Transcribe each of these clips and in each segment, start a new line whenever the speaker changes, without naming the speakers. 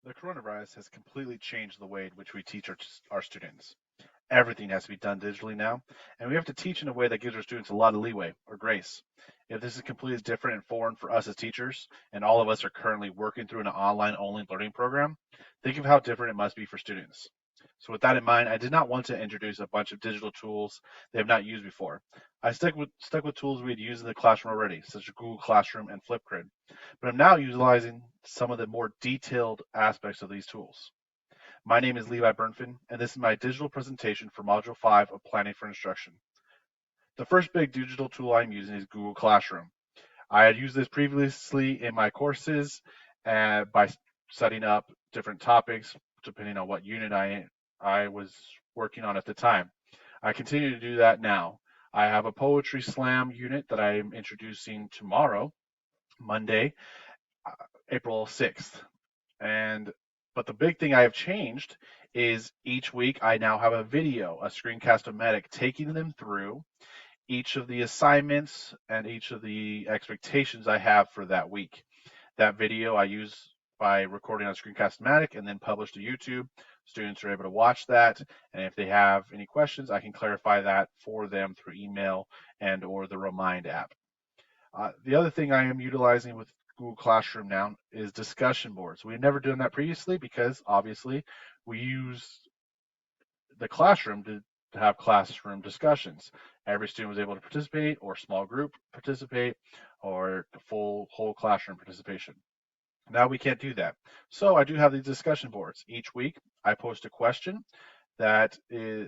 The coronavirus has completely changed the way in which we teach our students. Everything has to be done digitally now, and we have to teach in a way that gives our students a lot of leeway or grace. If this is completely different and foreign for us as teachers, and all of us are currently working through an online only learning program, think of how different it must be for students. So with that in mind, I did not want to introduce a bunch of digital tools they have not used before. I stuck with tools we had used in the classroom already, such as Google Classroom and Flipgrid, but I'm now utilizing some of the more detailed aspects of these tools. My name is Levi Burnfin, and this is my digital presentation for Module 5 of Planning for Instruction. The first big digital tool I'm using is Google Classroom. I had used this previously in my courses by setting up different topics depending on what unit I was working on at the time. I continue to do that now. I have a poetry slam unit that I'm introducing tomorrow, Monday, uh, April 6th. And but the big thing I have changed is each week I now have a video, a screencast-o-matic, taking them through each of the assignments and each of the expectations I have for that week. That video I use by recording on Screencast-O-Matic and then publish to YouTube. Students are able to watch that, and if they have any questions, I can clarify that for them through email and or the Remind app. The other thing I am utilizing with Google Classroom now is discussion boards. We've never done that previously because obviously we use the classroom to have classroom discussions. Every student was able to participate, or small group participate, or full whole classroom participation. Now we can't do that. So I do have these discussion boards. Each week I post a question that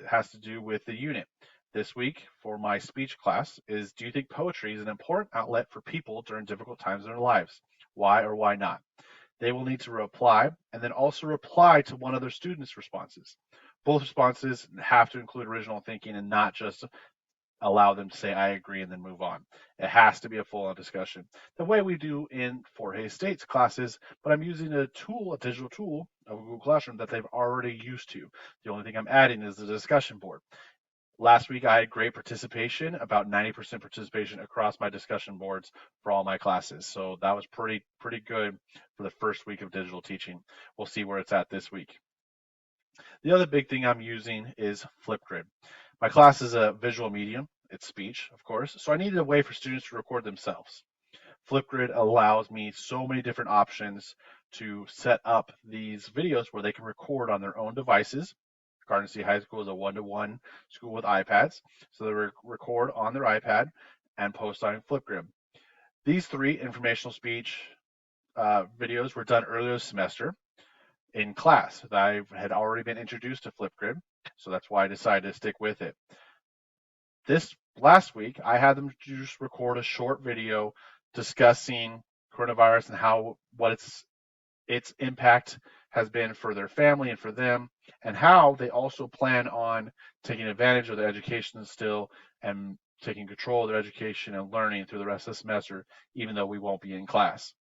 has to do with the unit. This week for my speech class is, do you think poetry is an important outlet for people during difficult times in their lives? Why or why not? They will need to reply and then also reply to one of their students' responses. Both responses have to include original thinking and not just allow them to say I agree and then move on. It has to be a full-on discussion, the way we do in Fort Hays State's classes, but I'm using a tool, a digital tool of Google Classroom that they've already used to. The only thing I'm adding is the discussion board. Last week I had great participation, about 90% participation across my discussion boards for all my classes. So that was pretty good for the first week of digital teaching. We'll see where it's at this week. The other big thing I'm using is Flipgrid. My class is a visual medium. It's speech, of course. So I needed a way for students to record themselves. Flipgrid allows me so many different options to set up these videos where they can record on their own devices. Garden City High School is a one-to-one school with iPads, so they record on their iPad and post on Flipgrid. These three informational speech videos were done earlier this semester in class. I had already been introduced to Flipgrid, so that's why I decided to stick with it. This last week, I had them just record a short video discussing coronavirus and what its impact has been for their family and for them, and how they also plan on taking advantage of their education still and taking control of their education and learning through the rest of the semester, even though we won't be in class.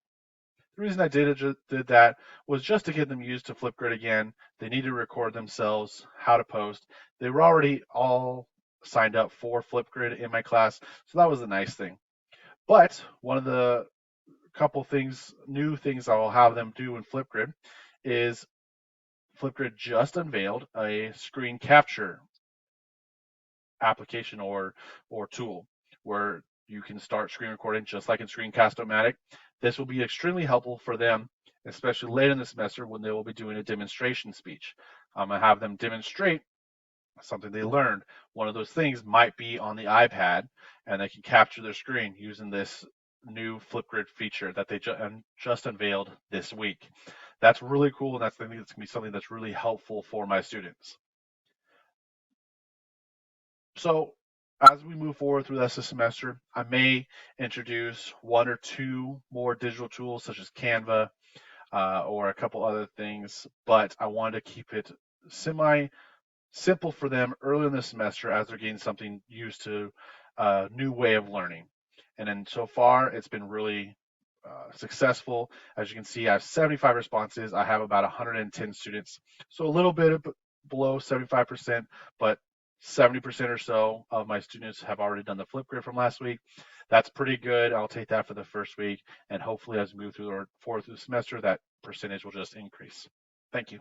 The reason I did that was just to get them used to Flipgrid again. They need to record themselves, how to post. They were already all signed up for Flipgrid in my class, so that was a nice thing. But one of the new things I'll have them do in Flipgrid is Flipgrid just unveiled a screen capture application or tool where you can start screen recording just like in Screencast-O-Matic. This will be extremely helpful for them, especially late in the semester when they will be doing a demonstration speech. I'm gonna have them demonstrate something they learned. One of those things might be on the iPad, and they can capture their screen using this new Flipgrid feature that they just unveiled this week. That's really cool, and that's I think it's gonna be something that's really helpful for my students. So as we move forward through this semester, I may introduce one or two more digital tools such as Canva or a couple other things, but I wanted to keep it semi simple for them early in the semester as they're getting something used to a new way of learning. And then so far, it's been really successful. As you can see, I have 75 responses. I have about 110 students, so a little bit below 75%, but 70% or so of my students have already done the Flipgrid from last week. That's pretty good. I'll take that for the first week, and hopefully as we move through the semester, that percentage will just increase. Thank you.